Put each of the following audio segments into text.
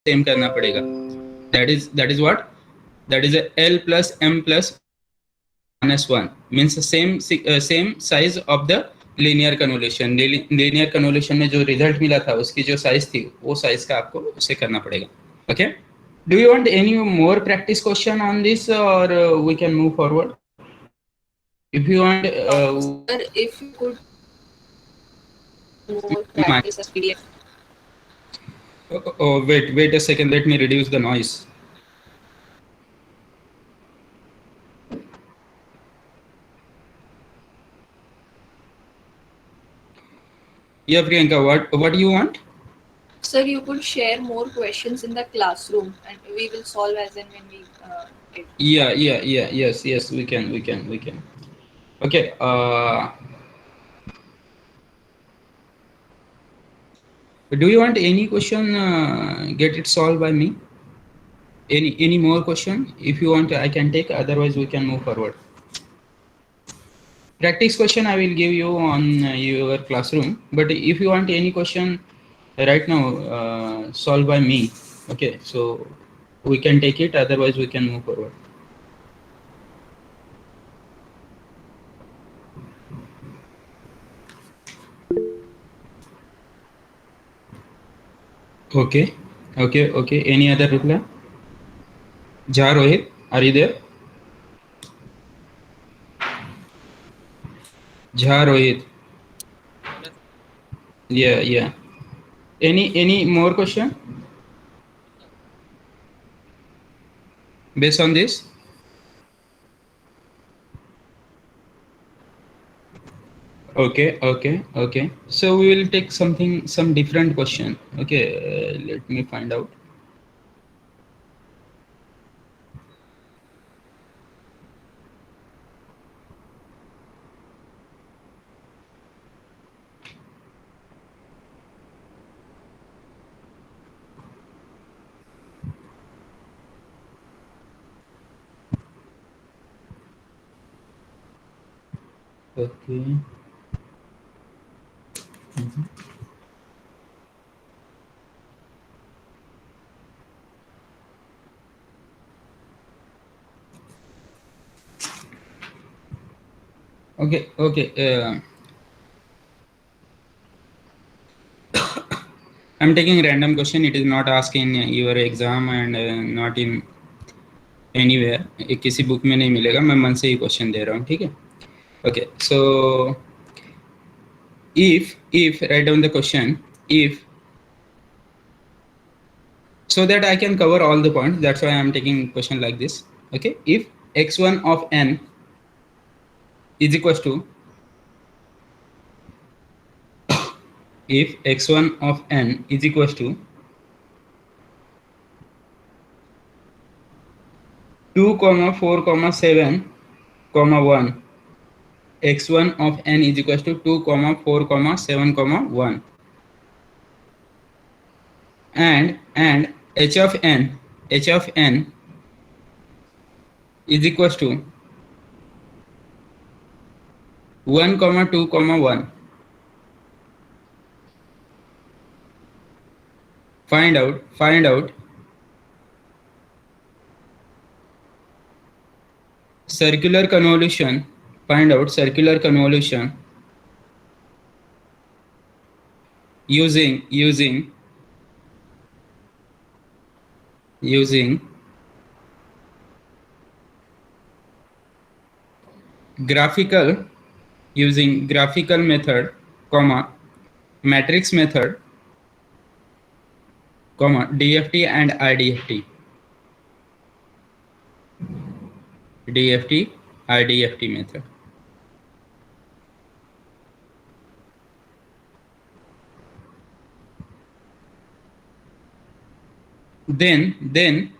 Same करना पड़ेगा. That is what? That is a L plus M plus minus 1 means same size of the linear convolution. Linear convolution में जो result मिला था उसकी जो साइज थी वो साइज का आपको उसे करना पड़ेगा. Okay. Do you want any more practice question on this, or we can move forward? If you want, Sir, if you could more practice as PDF. wait a second. Let me reduce the noise. Yeah, Priyanka, what do you want? Sir, you could share more questions in the classroom and we will solve as and when we get. Yeah. Yes. We can. Okay. Do you want any question? Get it solved by me. Any more question? If you want, I can take. Otherwise, we can move forward. Practice question I will give you on your classroom. But if you want any question right now, solved by me. Okay. So we can take it. Otherwise, we can move forward. Okay. Any other reply? Ja Rohit, are you there? Ja Rohit. Yeah. Any more question based on this? Okay. So we will take some different question. Okay, let me find out. Okay. Okay. I'm taking random question. It is not asked in your exam and not in anywhere. किसी book में नहीं मिलेगा. मैं मन से ही question दे रहा हूँ. ठीक है. Okay. So if write down the question. If, so that I can cover all the points. That's why I'm taking question like this. Okay. If x1 of n is equals to, if x1 of n is equals to 2, 4, 7, 1, x1 of n is equals to 2, 4, 7, 1, and h of n is equals to 1, 2, 1. Find out circular convolution. Find out circular convolution using graphical method, matrix method, DFT and IDFT. IDFT method. Then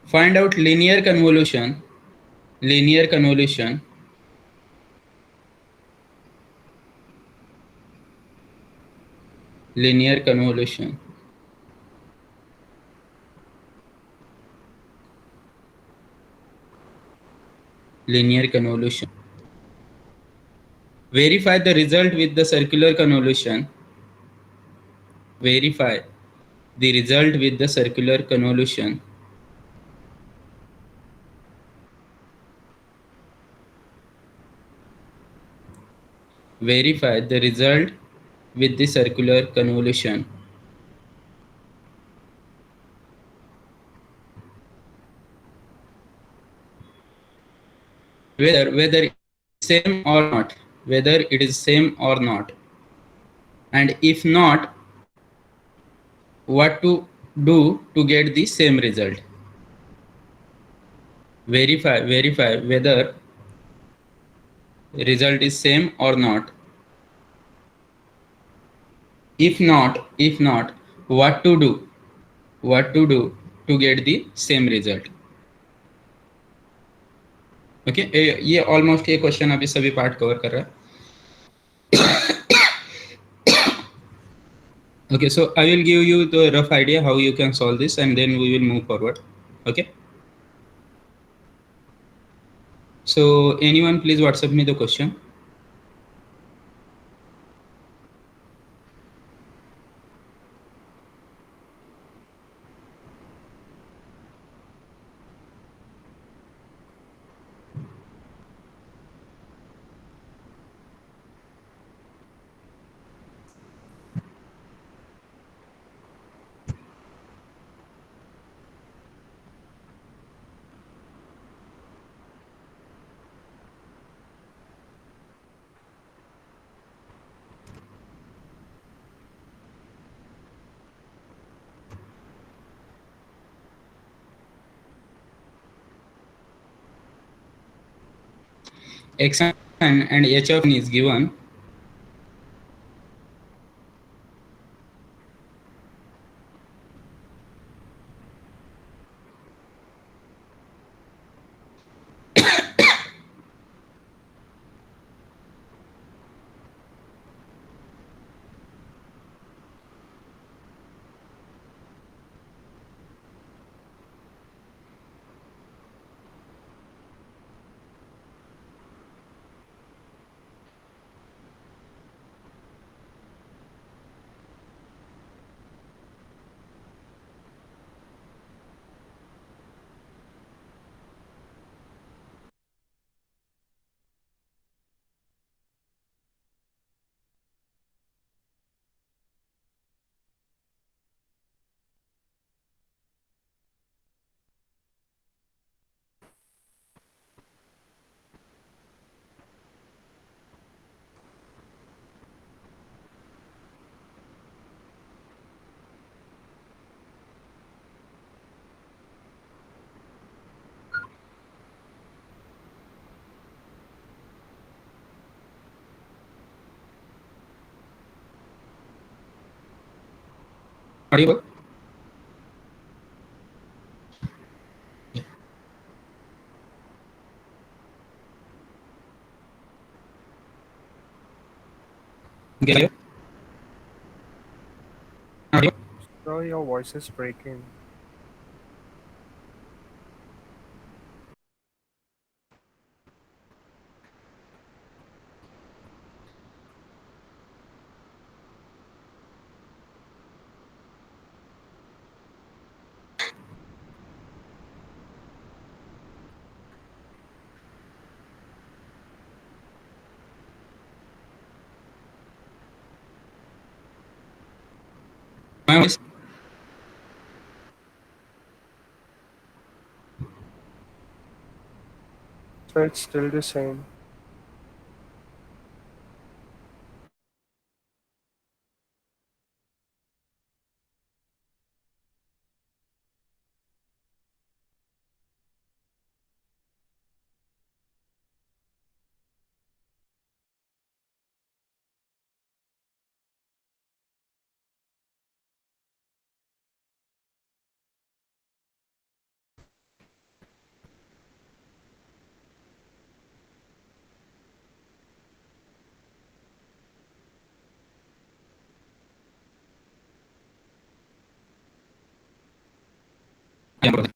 find out linear convolution. Linear convolution verify the result with the circular convolution. verify the result with the circular convolution. Verify the result with the circular convolution. Whether it's same or not, whether it is same or not, and if not, what to do to get the same result. Verify whether result is same or not. If not, what to do, what to do to get the same result. Okay ये almost ये question अभी सभी part cover कर रहा है. Okay, so I will give you the rough idea how you can solve this, and then we will move forward. Okay, so anyone please WhatsApp me the question. X and h of n is given. Audible? Okay. Audible? So your voice is breaking. My voice? So it's still the same. Yeah.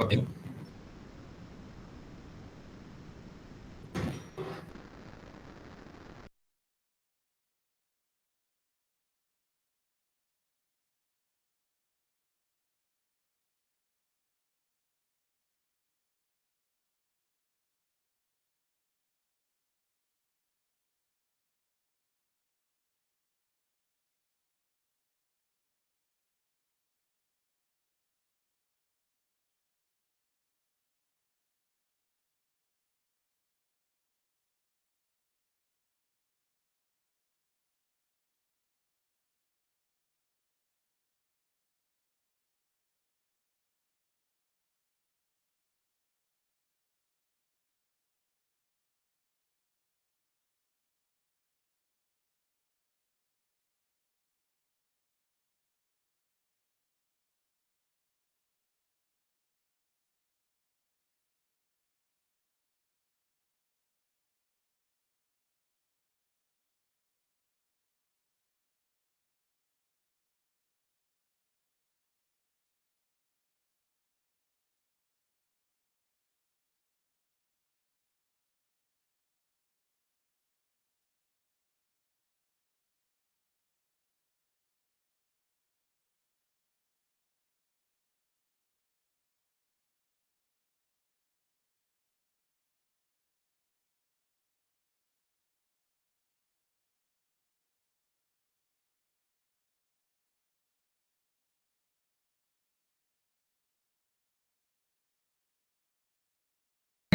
topic.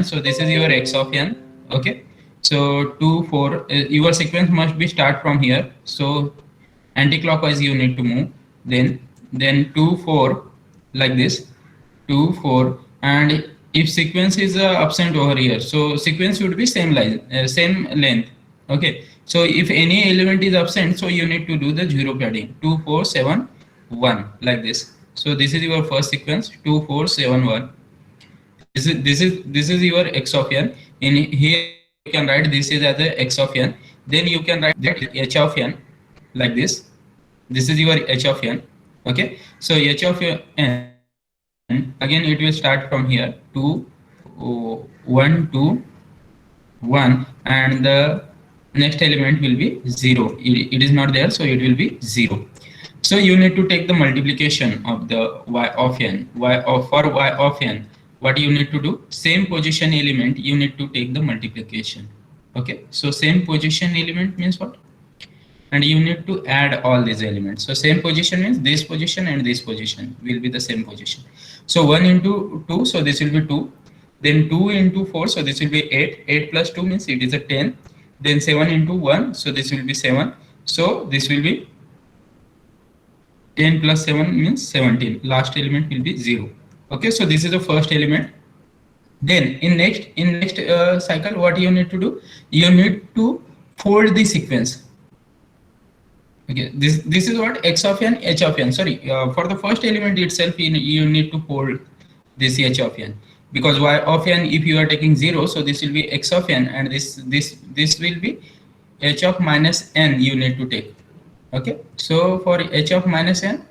So this is your x of n. Okay. So 2, 4. Your sequence must be start from here. So anti-clockwise you need to move. Then 2, 4 like this. 2, 4. And if sequence is absent over here, so sequence should be same line, same length. Okay. So if any element is absent, so you need to do the zero padding. 2, 4, 7, 1 like this. So this is your first sequence. 2, 4, 7, 1. This is your x of n. In here you can write this is as a x of n. Then you can write that h of n like this. This is your h of n. Okay. So h of n, again it will start from here 2, 1, 2, 1, and the next element will be 0. It is not there, so it will be 0. So you need to take the multiplication of the y of n. For y of n, what you need to do? Same position element, you need to take the multiplication. Okay. So same position element means what? And you need to add all these elements. So same position means this position and this position will be the same position. So 1 into 2, so this will be 2. Then 2 into 4, so this will be 8. 8 plus 2 means it is a 10. Then 7 into 1, so this will be 7. So this will be 10 plus 7 means 17. Last element will be 0. Okay, so this is the first element. Then in next cycle, what you need to do? You need to fold the sequence. Okay, this is what x of n, h of n. Sorry, for the first element itself, you need to fold this h of n, because y of n, if you are taking 0, so this will be x of n, and this will be h of minus n you need to take. Okay, so for h of minus n,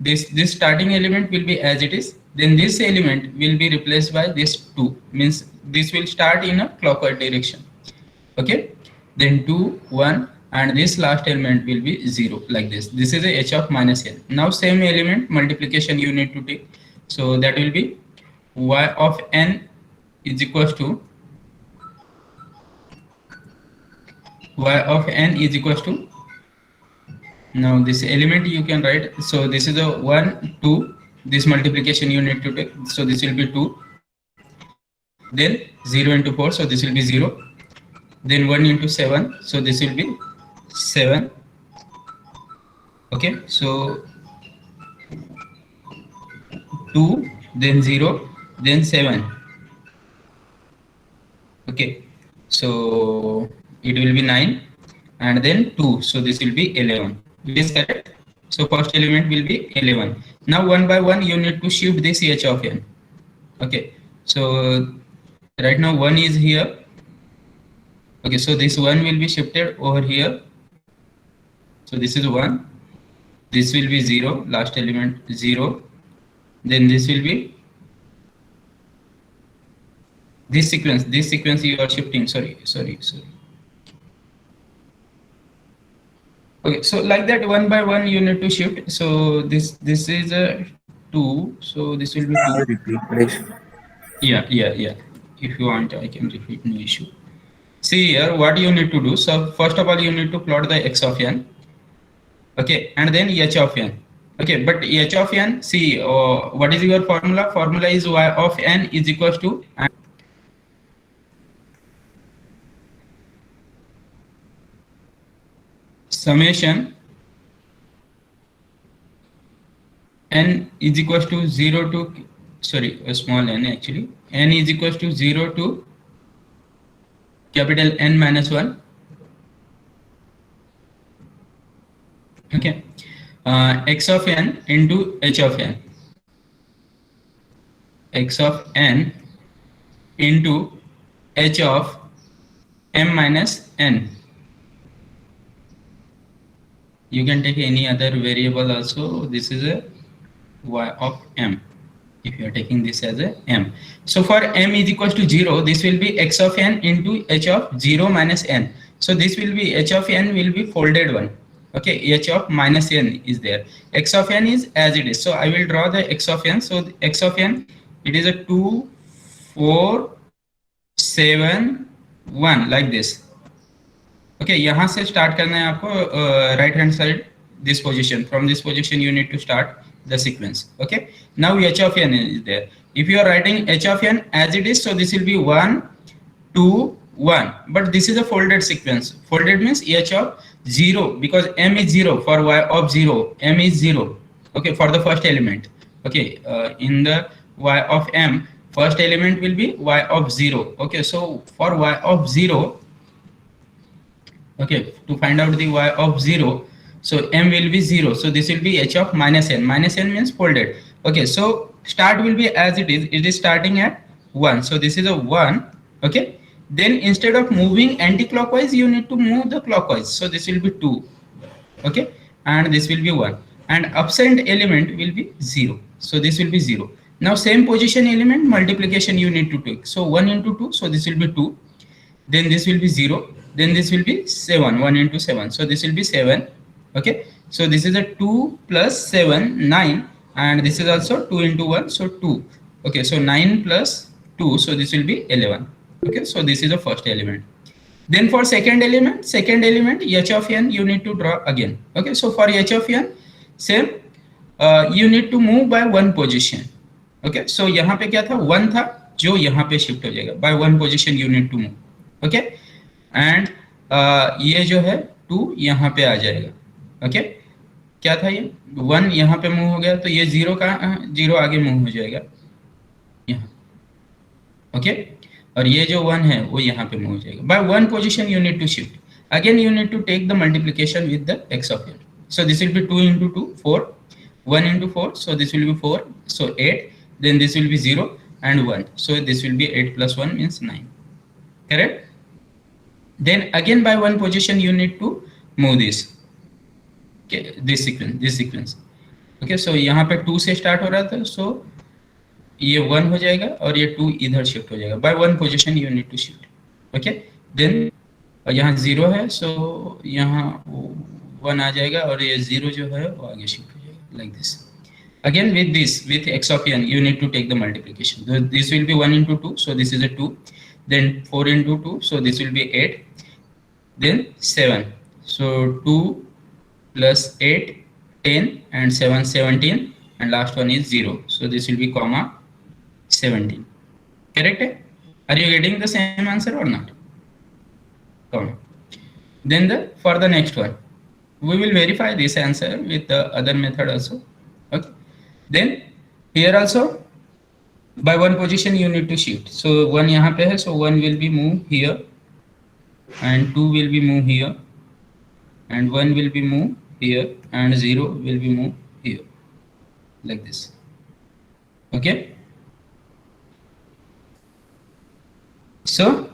this starting element will be as it is. Then this element will be replaced by this 2, means this will start in a clockwise direction. Okay, then 2, 1, and this last element will be 0 like this. This is a h of minus n. Now same element multiplication you need to take. So that will be y of n is equals to now this element you can write. So this is a 1, 2. This multiplication you need to take. So this will be 2. Then 0 into 4. So this will be 0. Then 1 into 7. So this will be 7. Okay. So 2, then 0, then 7. Okay. So it will be 9, and then 2. So this will be 11. It is correct. So first element will be 11. Now one by one you need to shift this h of n. Okay. So right now 1 is here. Okay. So this 1 will be shifted over here. So this is 1. This will be 0. Last element 0. Then this will be This sequence you are shifting. Sorry. Okay, so like that, one by one you need to shift. So this is a 2, so this will be Can 2. you repeat, please? Yeah. If you want, I can repeat, no issue. See here, what you need to do. So first of all, you need to plot the x of n. Okay, and then h of n. Okay, but h of n, see, what is your formula? Formula is y of n is equals to summation n is equals to 0 to, sorry, a small n actually. N is equals to 0 to capital N minus 1. Okay, x of n into h of n. X of n into h of m minus n. You can take any other variable also. This is a y of m. If you are taking this as a m. So for m is equals to 0, this will be x of n into h of 0 minus n. So this will be h of n will be folded one. Okay, h of minus n is there. X of n is as it is. So I will draw the x of n. So the x of n, it is a 2, 4, 7, 1 like this. Okay, यहाँ से start करना है आपको right hand side this position. From this position you need to start the sequence. Okay, now h of n is there. If you are writing h of n as it is, so this will be 1, 2, 1. But this is a folded sequence. Folded means h of 0, because m is 0 for y of 0. M is 0. Okay, for the first element. Okay, in the y of m, first element will be y of 0. Okay, so for y of 0, okay, to find out the y of 0, so m will be 0. So this will be h of minus n. Minus n means folded. Okay, so start will be as it is. It is starting at 1. So this is a 1. Okay, then instead of moving anti-clockwise, you need to move the clockwise. So this will be 2. Okay, and this will be 1. And absent element will be 0. So this will be 0. Now same position element multiplication you need to take. So 1 into 2. So this will be 2. Then this will be 0. Then this will be 7. 1 into 7. So this will be 7. Okay, so this is a 2 plus 7, 9, and this is also 2 into 1, so 2. Okay, so 9 plus 2, so this will be 11. Okay, so this is the first element. Then for second element h of n you need to draw again. Okay, so for h of n same, you need to move by one position. Okay, so यहाँ पे क्या था, 1 था, जो यहाँ पे shift हो जाएगा. By one position you need to move. Okay, and ये जो है 2 यहाँ पे आ जाएगा. ओके, क्या था ये 1 यहाँ पे मूव हो गया, तो ये 0 का 0 आगे मूव हो जाएगा यहाँ. ओके, और ये जो 1 है वो यहाँ पे मूव हो जाएगा. By one position you need to shift. Again you need to take the multiplication with the x of n. So this will be 2 into 2, 4, 1 into 4, so this will be 4, so 8, then this will be 0 and 1, so this will be 8 plus 1 means 9. Correct? Then again by one position you need to move this. Okay, this sequence. Okay, so यहाँ पे 2 से start हो रहा था, so ये 1 हो जाएगा और ये 2 इधर शिफ्ट हो जाएगा. By one position you need to shift. Okay, then यहाँ 0 है, so यहाँ 1 आ जाएगा और ये 0 जो है वो आगे शिफ्ट हो जाएगा, like this. Again with x of n you need to take the multiplication. This will be 1 into 2, so this is a 2. Then 4 into 2, so this will be 8. Then 7, so 2 plus 8, 10, and 7, 17, and last one is 0. So this will be comma 17. Correct? Are you getting the same answer or not? Comma. Then for the next one, we will verify this answer with the other method also. Okay. Then here also by one position you need to shift. So 1 यहाँ पे है, so 1 will be moved here, and 2 will be moved here, and 1 will be moved here, and 0 will be moved here, like this. Okay, so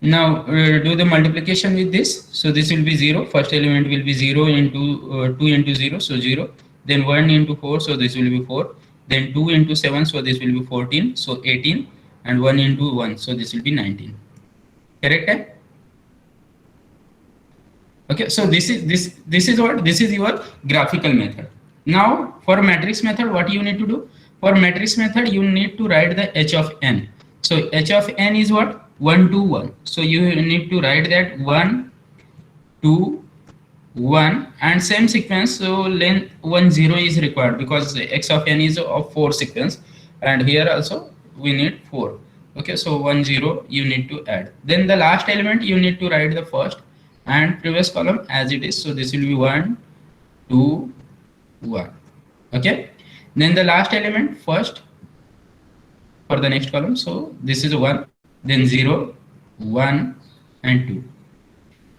now do the multiplication with this. So this will be 0. First element will be 0 into 2 into 0, so 0. Then 1 into 4, so this will be 4. Then 2 into 7, so this will be 14, so 18. and 1 into 1, so this will be 19. Correct? Eh? Okay, so this is what, this is your graphical method. Now for matrix method, what you need to do? For matrix method, you need to write the h of n. So h of n is what? 1 to 1. So you need to write that 1 2 1 and same sequence. So length 1 0 is required because x of n is of 4 sequence, and here also we need 4. Okay, so 1 0 you need to add. Then the last element you need to write the first and previous column as it is. So this will be 1 2 1. Okay, then the last element first for the next column. So this is 1, then 0 1 and 2.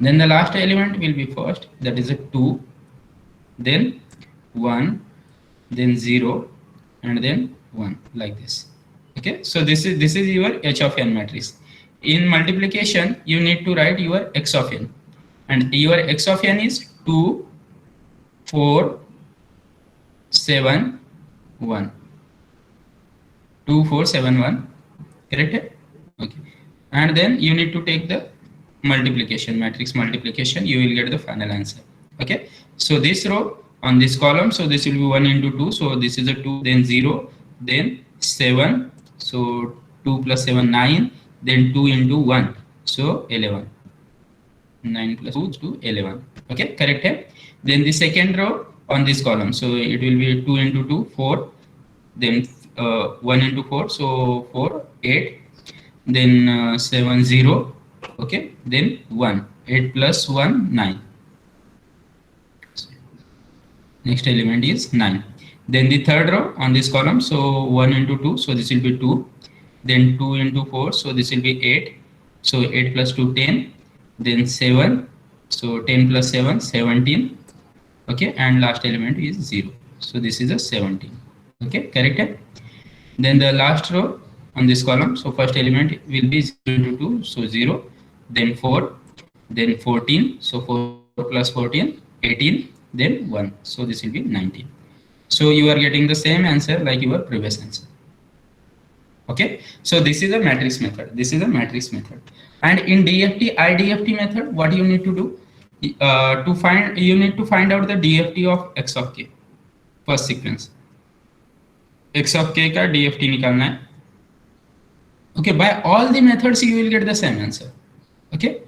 Then the last element will be first, that is a 2, then 1, then 0, and then 1, like this. Okay, so this is your h of n matrix. In multiplication, you need to write your x of n, and your x of n is 2 4 7 1. 2 4 7 1. Correct? Okay, and then you need to take the multiplication, matrix multiplication, you will get the final answer. Okay, so this row on this column, so this will be 1 into 2, so this is a 2, then 0, then 7, so 2 plus 7 9, then 2 into 1, so 11, 9 plus 2 to 11. Okay, correct? Hai? Then the second row on this column, so it will be 2 into 2 4, then 1 into 4, so 4 8, then 7 0. Okay, then 1, 8 plus 1 9. Next element is 9. Then the third row on this column, so 1 into 2, so this will be 2, then 2 into 4, so this will be 8, so 8 plus 2 10, then 7, so 10 plus 7 17. Okay, and last element is 0, so this is a 17. Okay, correct? Then the last row on this column, so first element will be 0 into 2, so 0, then 4, then 14, so 4 plus 14 18, then 1, so this will be 19. So you are getting the same answer like your previous answer. Okay, so this is a matrix method, this is a matrix method. And in DFT IDFT method, what you need to do, you need to find out the DFT of x of k, first sequence x of k का DFT निकालना है. Okay, by all the methods you will get the same answer. Okay,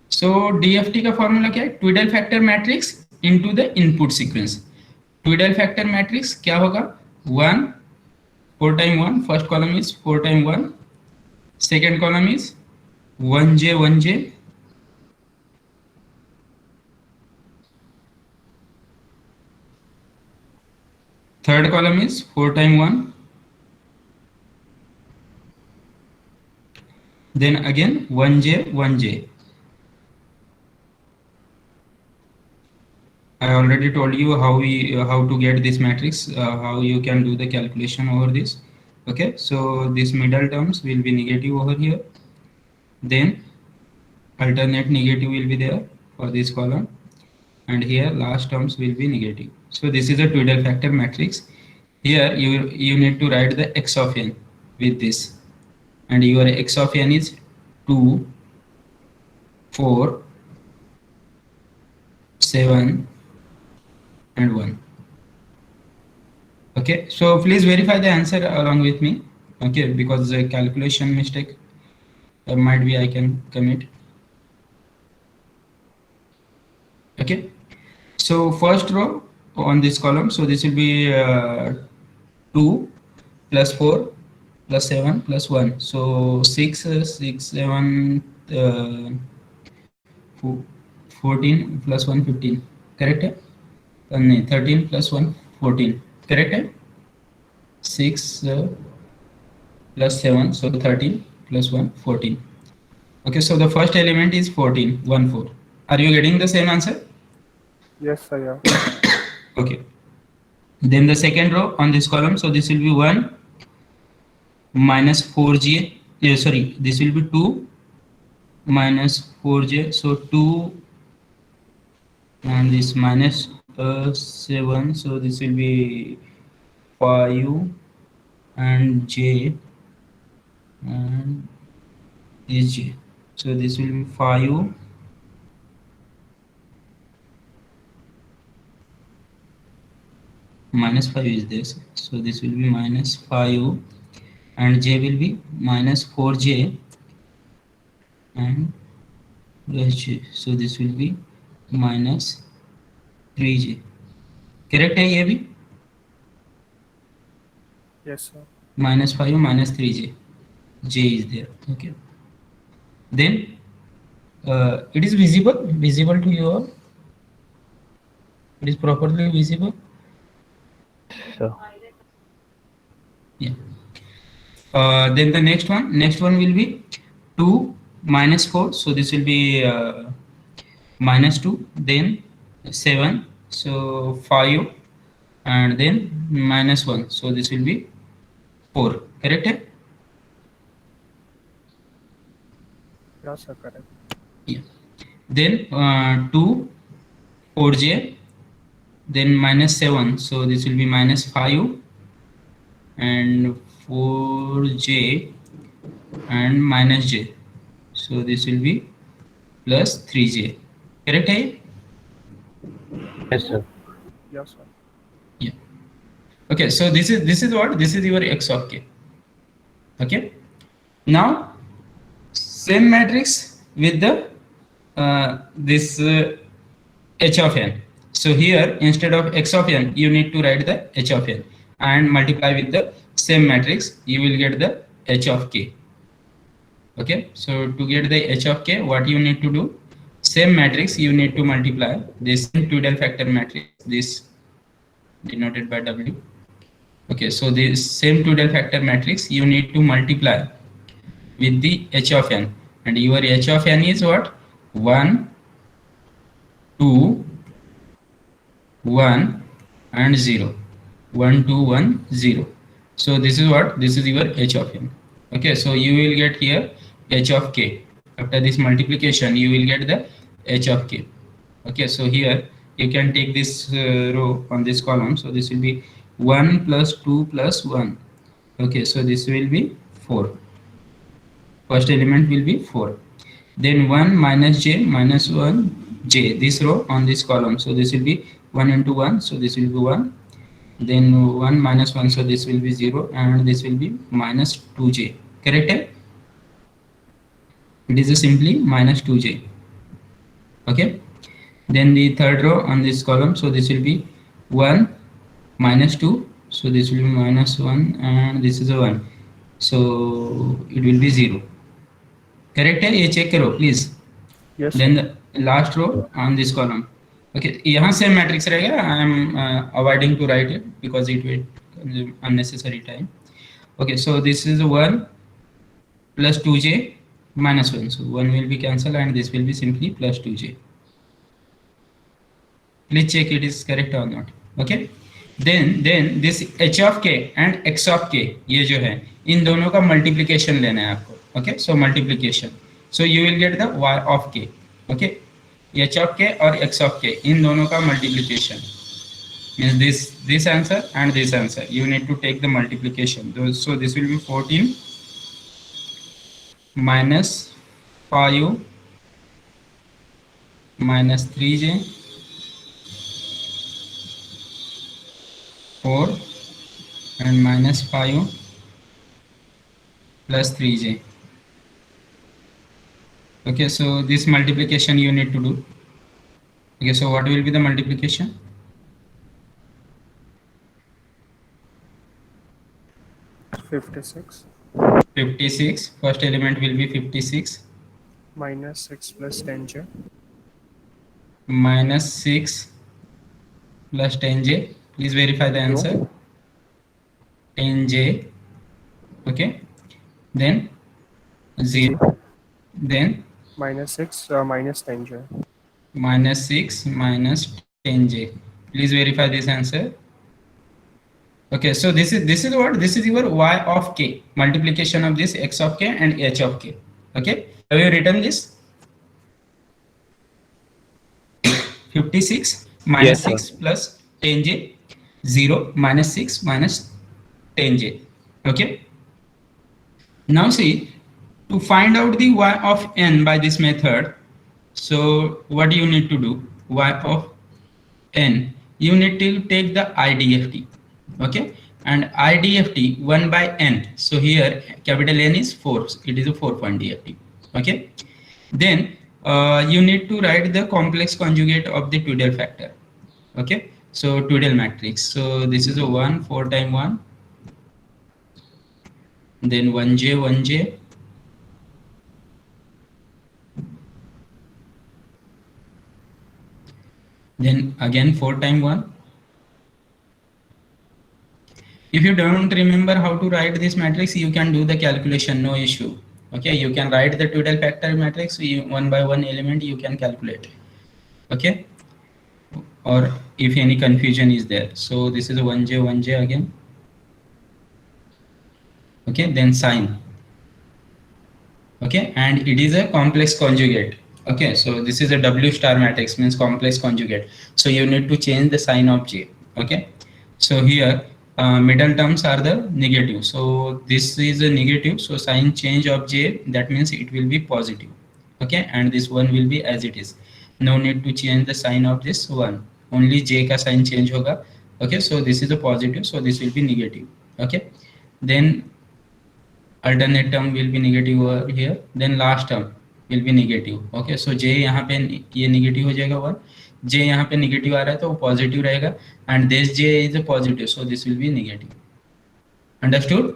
so DFT का formula क्या है? Twiddle factor matrix into the input sequence. Twiddle factor matrix क्या होगा? 1 4 time 1, first column is 4 time 1, second column is 1j 1j, third column is 4 times 1, then again 1j 1j. I already told you how to get this matrix, how you can do the calculation over this. Okay, so these middle terms will be negative over here, then alternate negative will be there for this column, and here last terms will be negative. So this is a Twiddle factor matrix. Here you need to write the x of n with this, and your x of n is 2 4 7 and 1. Okay, so please verify the answer along with me. Okay, because the calculation mistake might be I can commit. Okay, so first row on this column, so this will be 2 plus 4 plus 7 plus 1, so 6 6 7 14 plus 1 15. Correct? 13 plus 1 14. Correct? 6 plus 7, so 13 plus 1 14. Okay, so the first element is 14 1 4. Are you getting the same answer? Yes, I am. Okay, then the second row on this column, so this will be 1 minus 4j, sorry, this will be 2 minus 4j, so 2 and this minus 7, so this will be 5 and j, and is j. So this will be 5 minus 5 is this, so this will be minus 5 and j will be minus 4j and plus j, so this will be minus 3j. correct है ये भी? Yes, sir. minus 5 minus 3j, j is there. Okay, then it is visible to you all? It is properly visible? So Yeah. Then the next one will be 2 minus 4, so this will be minus 2, then 7, so 5, and then minus 1, so this will be 4. correct है? Yes, sir, correct. Yeah. Then 2 4j, then minus 7, so this will be minus 5 and 4j and minus j, so this will be plus 3j. correct है? yes, sir. Yes, sir. Yeah. Okay, so this is what? This is your x of k. Okay. Now same matrix with the this h of n. So here instead of x of n, you need to write the h of n and multiply with the same matrix. You will get the h of k. Okay. So to get the h of k, what you need to do? Same matrix you need to multiply this two-del factor matrix, this denoted by W. Okay, so this same two-del factor matrix you need to multiply with the h of n, and your h of n is what? 1, 2, 1 and 0. 1, 2, 1, 0. So this is what? This is your h of n. Okay, so you will get here h of k. After this multiplication, you will get the h of k. Okay, so here you can take this row on this column. So this will be 1 plus 2 plus 1. Okay, so this will be 4. First element will be 4. Then 1 minus j minus 1 j, this row on this column. So this will be 1 into 1. So this will be 1. Then 1 minus 1. So this will be 0. And this will be minus 2j. Correct? It is simply minus 2j. Okay. Then the third row on this column. So this will be 1 minus 2. So this will be minus 1 and this is a 1. So it will be 0. Correct है? ये check करो please. Yes. Then the last row on this column. Okay, यहाँ same matrix रहेगा. I am avoiding to write it because it will consume unnecessary time. Okay, so this is 1 plus 2j minus 1. So 1 will be cancelled and this will be simply plus 2j. Please check it is correct or not. Okay. Then this h of k and x of k, ये जो है इन दोनों का multiplication लेना है आपको. Okay, so multiplication. So you will get the y of k. Okay, h of k और x of k इन दोनों का multiplication means this answer and this answer. You need to take the multiplication. So this will be 14 minus 5 minus 3j 4 and minus 5 plus 3j. Okay, so this multiplication you need to do. Okay, so what will be the multiplication? $56 56. First element will be 56 minus 6 plus 10j minus 6 plus 10j. Please verify the answer. 10j. Okay. Then 0. Then minus 6 minus 10j. minus 6 minus 10j. Please verify this answer. Okay, so this is what? This is your y of k, multiplication of this x of k and h of k. Okay, have you written this? 56 minus Yes, sir. 6 plus 10j, 0 minus 6 minus 10j. Okay. Now see, to find out the y of n by this method, so what you need to do, y of n, you need to take the IDFT, okay, and IDFT 1 by n, so here capital N is 4, it is a 4-point DFT, okay. Then you need to write the complex conjugate of the Tweedale factor, okay. So Tweedale matrix, so this is a 1 4 times 1, then 1j 1j, then again 4 times 1. If you don't remember how to write this matrix, you can do the calculation, no issue. Okay, you can write the Tweedale factor matrix, one by one element you can calculate. Okay, or if any confusion is there. So this is a 1j 1j again. Okay, then sign. Okay, and it is a complex conjugate. Okay, so this is a W star matrix, means complex conjugate. So you need to change the sign of J. Okay, so here middle terms are the negative. So this is a negative. So sign change of J, that means it will be positive. Okay, and this one will be as it is. No need to change the sign of this one. Only J ka sign change hoga. Okay, so this is a positive. So this will be negative. Okay, then alternate term will be negative over here, then last term will be negative. Okay, so j यहाँ पे ये negative हो जाएगा और j यहाँ पे negative आ रहा है तो वो positive रहेगा, and this j is a positive, so this will be negative. Understood?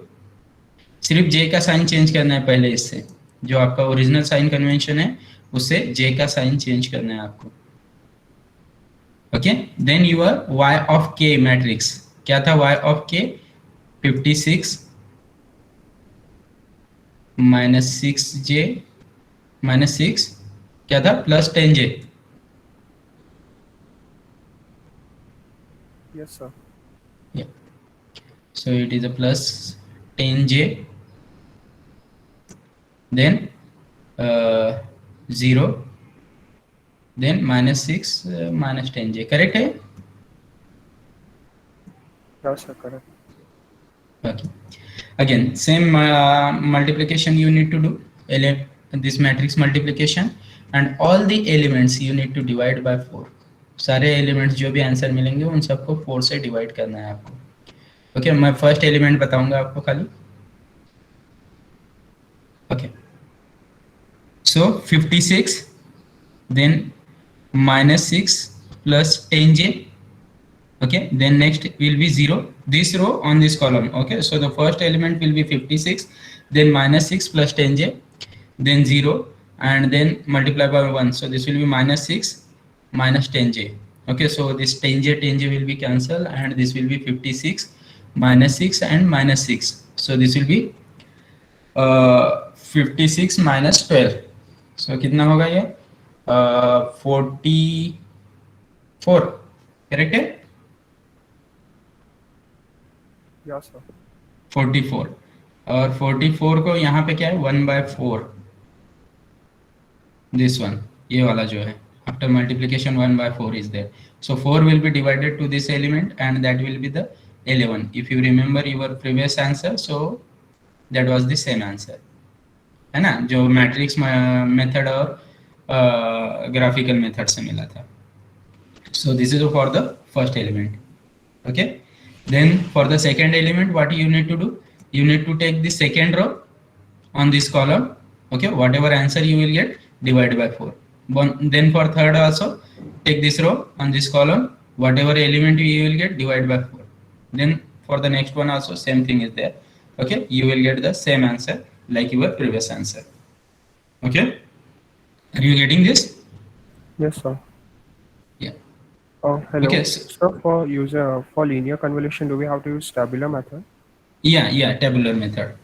सिर्फ j का साइन चेंज करना है पहले, इससे जो आपका ओरिजिनल साइन कन्वेंशन है उससे j का साइन चेंज करना है आपको. Okay, then your y of k matrix क्या था, y of k 56 minus 6j minus 6 क्या था, plus 10j. Yes, sir. Yeah, so it is a plus 10j, then 0, then minus 6 minus 10j. Correct है? Yes, sir, correct. Okay, again same multiplication you need to do, this matrix multiplication, and all the elements you need to divide by 4. सारे elements जो भी answer मिलेंगे उन सबको 4 से divide करना है आपको. ओके, मैं फर्स्ट एलिमेंट बताऊंगा आपको खाली. Okay, so 56, then minus 6 plus 10j. Okay, then next will be 0, this row on this column. Okay, so the first element will be 56, then minus 6 plus 10j, then 0, and then multiply by 1, so this will be minus 6 minus 10j. Okay, so this 10j will be cancelled, and this will be 56 minus 6 and minus 6, so this will be 56 minus 12, so कितना होगा ये 44. Correct है? Yes, sir. 44, और 44 को यहाँ पे क्या है 1/4, this one, ये वाला जो है, after multiplication 1/4 is there, so 4 will be divided to this element and that will be the 11. If you remember your previous answer, so that was the same answer, है ना, जो मैट्रिक्स मेथड और graphical method से मिला था. So this is for the first element. Okay, then for the second element, what you need to do, you need to take the second row on this column. Okay, whatever answer you will get, divide by 4. Then for third also, take this row on this column, whatever element you will get, divide by 4. Then for the next one also same thing is there. Okay, you will get the same answer like your previous answer. Okay, are you getting this? Yes, sir. Yeah. Oh, hello. Okay, So for linear convolution, do we have to use tabular method? Yeah, tabular method,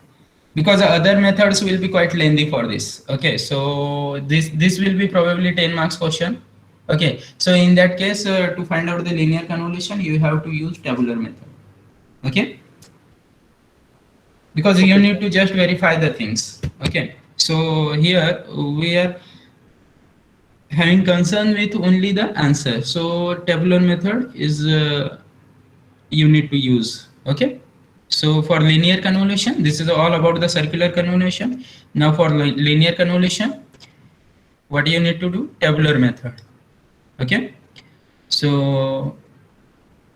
because other methods will be quite lengthy for this. Okay, so this will be probably 10 marks question. Okay, so in that case, to find out the linear convolution, you have to use tabular method. Okay, because you need to just verify the things. Okay, so here we are having concern with only the answer, so tabular method is you need to use. Okay, So for linear convolution, this is all about the circular convolution. Now for linear convolution, what you need to do? Tabular method. Okay. So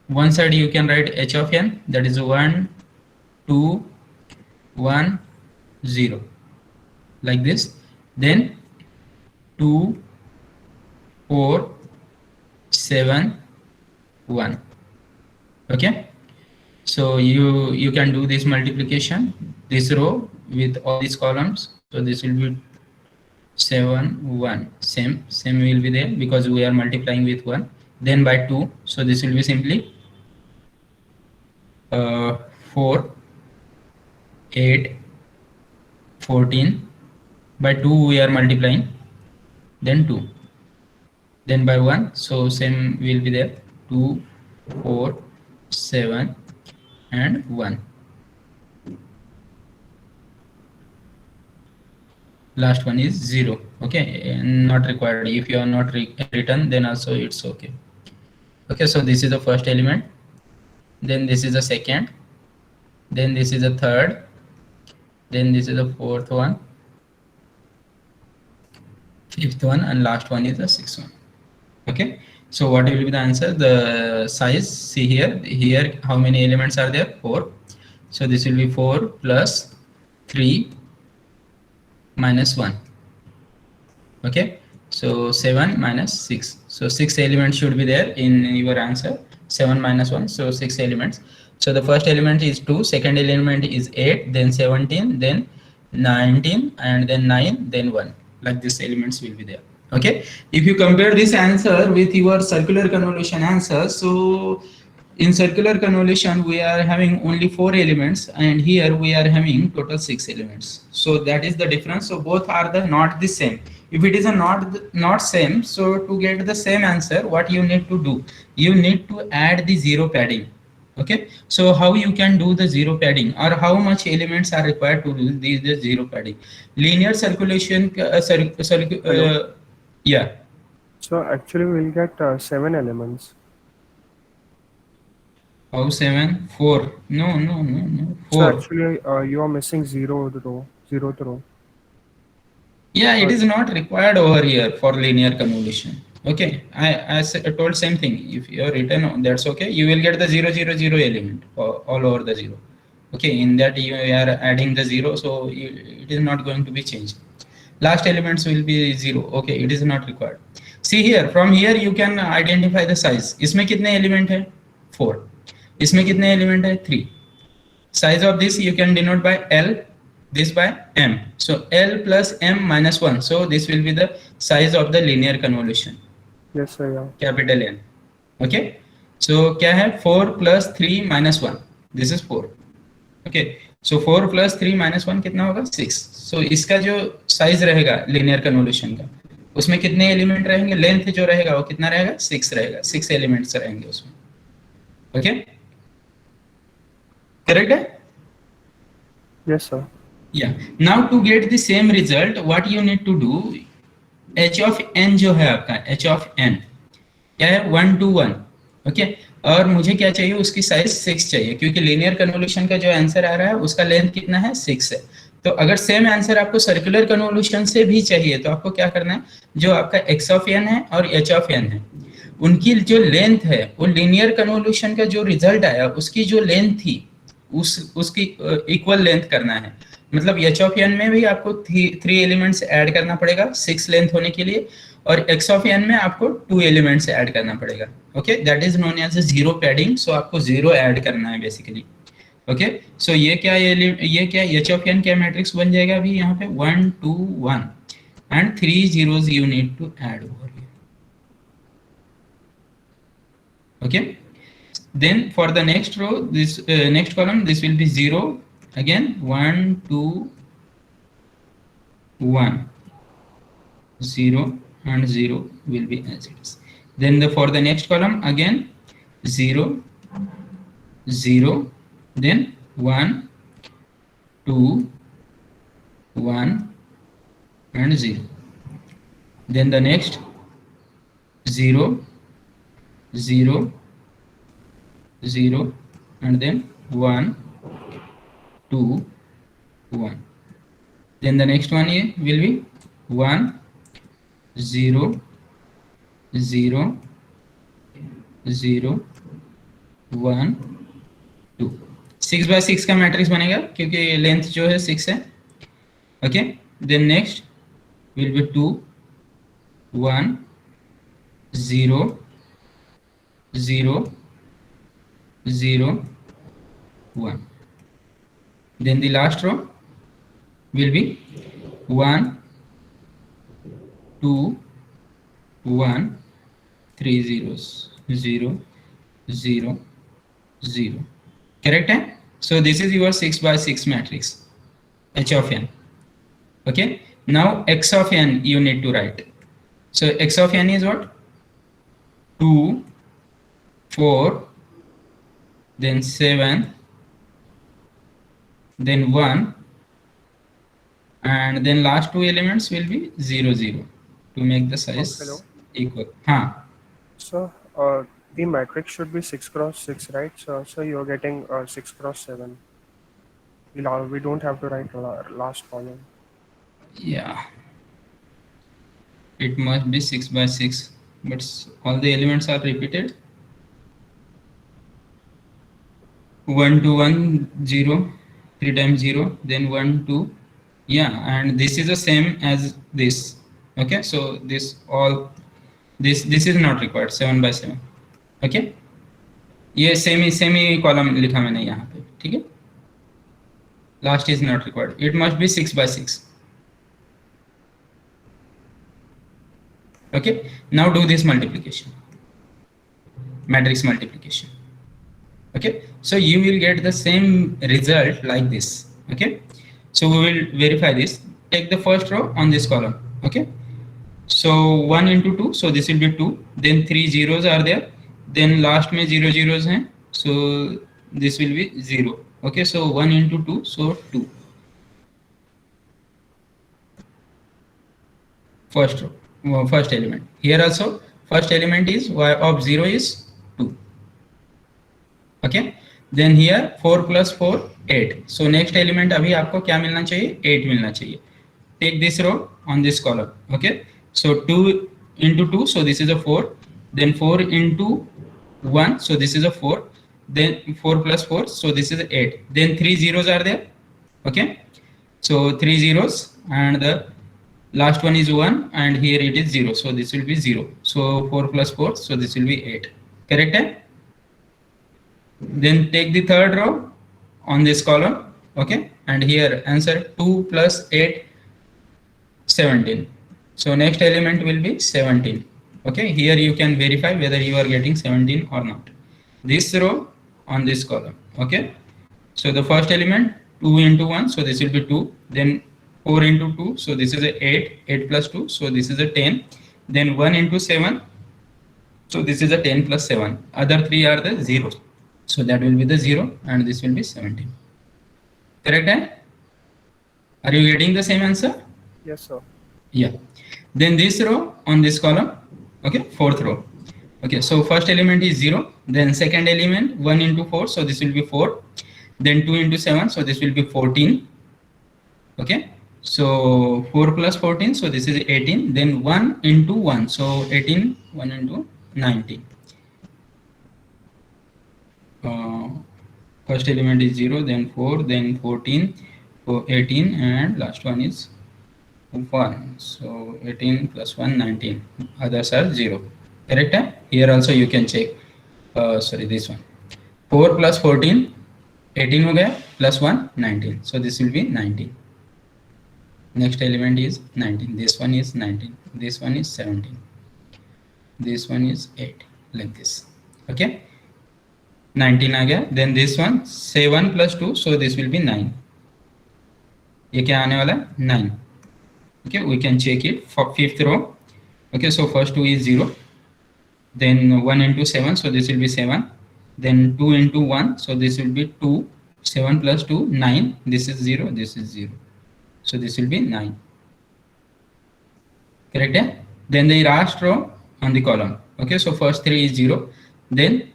one side you can write h of n, that is 1, 2, 1, 0, like this. Then 2, 4, 7, 1. Okay. So you can do this multiplication, this row with all these columns. So this will be 7, 1. Same will be there because we are multiplying with 1. Then by 2. So this will be simply 4, 8, 14. By 2 we are multiplying. Then 2. Then by 1. So same will be there. 2, 4, 7, and 1. Last one is 0. Okay, and not required. If you are not written, then also it's okay. Okay, so this is the first element. Then this is the second. Then this is the third. Then this is the fourth one. Fifth one, and last one is the sixth one. Okay, so what will be the answer? The size, see here how many elements are there? 4. So this will be 4 plus 3 minus 1. Okay, so 7 minus 6. So 6 elements should be there in your answer. 7 minus 1, so 6 elements. So the first element is 2, second element is 8, then 17, then 19, and then 9, then 1. Like this elements will be there. Okay, if you compare this answer with your circular convolution answer, so in circular convolution we are having only 4 elements, and here we are having total 6 elements. So that is the difference. So both are not the same. If it is a not same, so to get the same answer, what you need to do? You need to add the zero padding. Okay, so how you can do the zero padding, or how much elements are required to do the zero padding? Linear circulation, yeah. So actually we'll get 7 elements. How 7? 4. No. 4. So actually you are missing 0th row. Yeah, it is not required over here for linear convolution. Okay, I told same thing. If you are written, that's okay. You will get the 0, 0, 0 element all over the 0. Okay, in that you are adding the 0, so it is not going to be changed. Last elements will be 0. Okay, it is not required. See here, from here you can identify the size. इसमें कितने element है? 4. इसमें कितने element है? 3. Size of this you can denote by L, this by M. So L plus M minus 1. So this will be the size of the linear convolution. Yes sir, yeah. Capital N. Okay. So क्या है? 4 plus 3 minus 1. This is 4. Okay. So 4 plus 3 minus 1 कितना होगा? 6. So इसका जो size रहेगा linear convolution का, उसमें कितने एलिमेंट रहेंगे? लेंथ जो रहेगा वो कितना रहेगा? 6 रहेगा. 6 एलिमेंट्स रहेंगे उसमें. ओके, करेक्ट है? Yes sir. Yeah. Now to get the same result, what you need to do, h of n जो है आपका, h of n क्या है? 1 to 1. ओके, और मुझे क्या चाहिए? उसकी साइज 6 चाहिए, क्योंकि लीनियर कन्वोल्यूशन का जो आंसर आ रहा है उसका लेंथ कितना है? 6 है. तो अगर सेम आंसर आपको सर्कुलर कन्वोल्यूशन से भी चाहिए तो आपको क्या करना है? जो आपका x ऑफ n है और h ऑफ n है, उनकी जो लेंथ है वो लीनियर कन्वोल्यूशन का जो रिजल्ट आया उसकी जो लेंथ थी उसकी इक्वल लेंथ करना है. मतलब h ऑफ n में भी आपको 3 एलिमेंट्स ऐड करना पड़ेगा 6 लेंथ होने के लिए, और x ऑफ n में आपको 2 एलिमेंट्स ऐड करना पड़ेगा. Okay, that is known as zero padding. So आपको 0 ऐड करना है बेसिकली. ओके, सो ये क्या h ऑफ n क्या मैट्रिक्स बन जाएगा अभी यहाँ पे? 1 2 1 and 3 zeros you need to add over here. Okay, then for the next row, this next column, this will be 0 again. 1 2 1 0 and 0 will be as it is. Then for the next column again 0 0, then 1 2 1 and 0. Then the next 0 0 0 and then 1 2, 1. Then the next one here will be 1, 0, 0, 0, 1, 2. 6 by 6 का matrix बनेगा क्योंकि length जो है 6 है. Okay, then next will be 2, 1, 0, 0, 0, 1. Then the last row will be 1, 2, 1, 3 zeros, 0, 0, 0. Correct? So this is your 6 by 6 matrix, H of n. Okay. Now x of n you need to write. So x of n is what? 2, 4, then 7, then 1, and then last two elements will be 0, 0 to make the size Hello. equal. So the matrix should be 6 cross 6, right? So you're getting 6 cross 7. We don't have to write last column. Yeah, it must be 6 by 6, but all the elements are repeated. 1, 2, 1, 0, 3 times 0, then 1, 2. Yeah, and this is the same as this. Okay, so this is not required. 7 by 7. Okay, ये semi column लिखा मैंने यहाँ पे. ठीक है, last is not required. It must be 6 by 6. Okay, now do this multiplication, matrix multiplication. Okay, so you will get the same result like this. Okay, so we will verify this. Take the first row on this column. Okay, so 1 into 2, so this will be 2, then 3 zeros are there, then last में 0 zeros हैं, so this will be 0. Okay, so 1 into 2, so 2. First row, first element. Here also first element is y of 0 is 2. Okay, then here 4 plus 4 8. So next element अभी आपको क्या मिलना चाहिए? 8 मिलना चाहिए. Take this row on this column. Okay, so 2 into 2, so this is a 4, then 4 into 1, so this is a 4, then 4 plus 4, so this is 8, then 3 zeros are there. Okay, so 3 zeros and the last one is 1 and here it is 0, so this will be 0. So 4 plus 4, so this will be 8. Correct? Then take the third row on this column. Okay, and here answer 2 plus 8, 17. So next element will be 17. Okay, here you can verify whether you are getting 17 or not. This row on this column. Okay, so the first element 2 into 1, so this will be 2, then 4 into 2, so this is a 8, 8 plus 2, so this is a 10, then 1 into 7, so this is a 10 plus 7, other 3 are the zeros, so that will be the 0 and this will be 17. Correct? Are you getting the same answer? Yes, sir. Yeah. Then this row on this column. Okay, fourth row. Okay, so first element is 0, then second element 1 into 4, so this will be 4, then 2 into 7, so this will be 14. Okay, so 4 plus 14, so this is 18, then 1 into 1, so 18, 1 into 19. First element is 0, then 4, then 14, so 18, and last one is 1, so 18 plus 1, 19, others are 0. Correct? Here also you can check. Sorry, this one 4 plus 14, 18 हो गया, plus 1, 19, so this will be 19. Next element is 19, this one is 19, this one is 17, this one is 8, like this. Okay, 19 आ गया, then this one 7 plus 2, so this will be 9. ये क्या आने वाला है? 9. Okay, we can check it for fifth row. Okay, so first 2 is 0, then 1 into 7, so this will be 7, then 2 into 1, so this will be 2, 7 plus 2, 9, this is 0, this is 0, so this will be 9. Correct? Yeah? Then the last row on the column. Okay, so first 3 is 0, then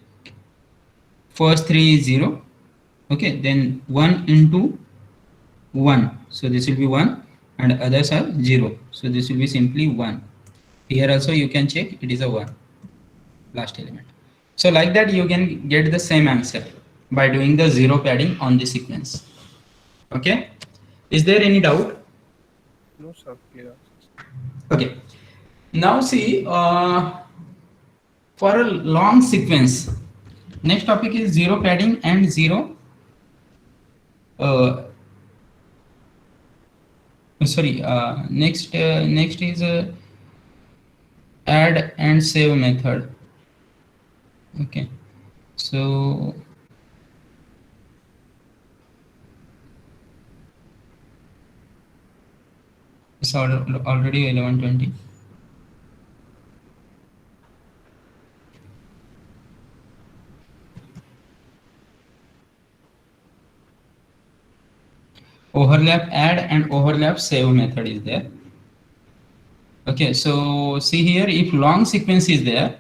first 3 is 0. Okay, then 1 into 1. So this will be 1 and others are 0. So this will be simply 1. Here also you can check it is a 1 last element. So like that you can get the same answer by doing the zero padding on the sequence. Okay. Is there any doubt? No, sir. Clear. Okay. Now see for a long sequence, next topic is zero padding and zero uh, next is add and save method. Okay, so it's already 11:20. Overlap add and overlap save method is there. Okay, so see here, if long sequence is there,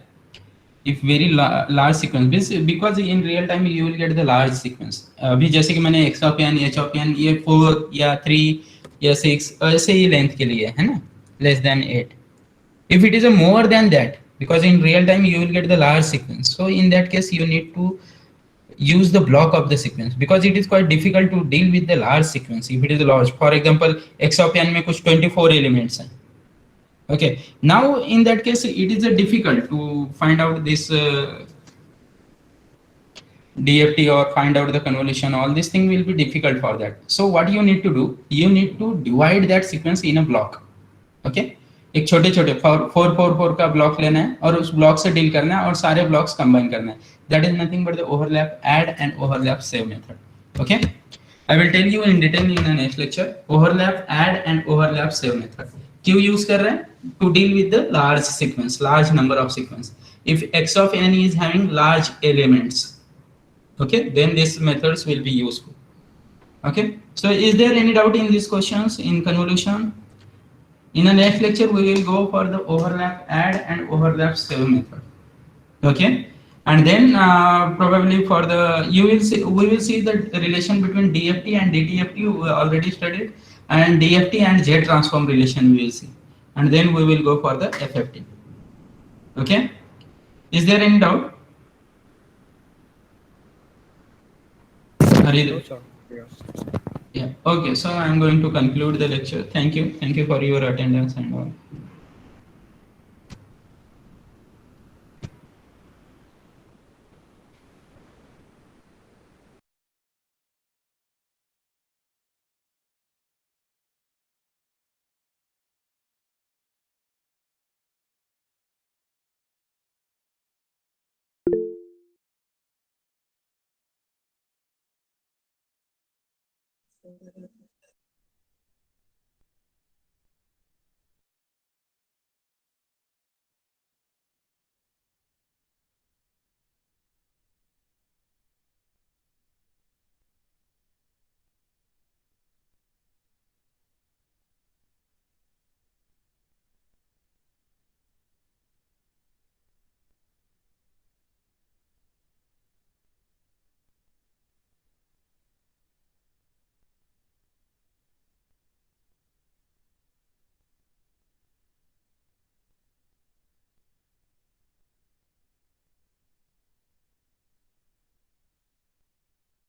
if very large sequence, because in real time you will get the large sequence. अभी जैसे कि मैंने x of n, h of n ये 4 या 3 या 6 ऐसे ही length के लिए है ना, less than 8. If it is a more than that, because in real time you will get the large sequence, so in that case you need to use the block of the sequence, because it is quite difficult to deal with the large sequence if it is large. For example, x of n में कुछ 24 elements हैं. Okay, now in that case it is difficult to find out this DFT or find out the convolution. All this thing will be difficult for that. So what you need to do, you need to divide that sequence in a block. Okay, एक छोटे छोटे 4 का block लेना है और उस block से deal करना है और सारे ब्लॉक्स कंबाइन करना है. That is nothing but the overlap add and overlap save method. Okay, I will tell you in detail in the next lecture. Overlap add and overlap save method क्यों use कर रहे हैं? To deal with the large sequence, large number of sequence. If x of n is having large elements, okay, then these methods will be useful. Okay, so is there any doubt in these questions in convolution? In the next lecture we will go for the overlap add and overlap save method. Okay, and then probably for the we will see the relation between DFT and DTFT we already studied, and DFT and Z transform relation we will see, and then we will go for the FFT. Okay, is there any doubt? No, sir. Clear. Yeah. Okay, so I am going to conclude the lecture. Thank you for your attendance and all.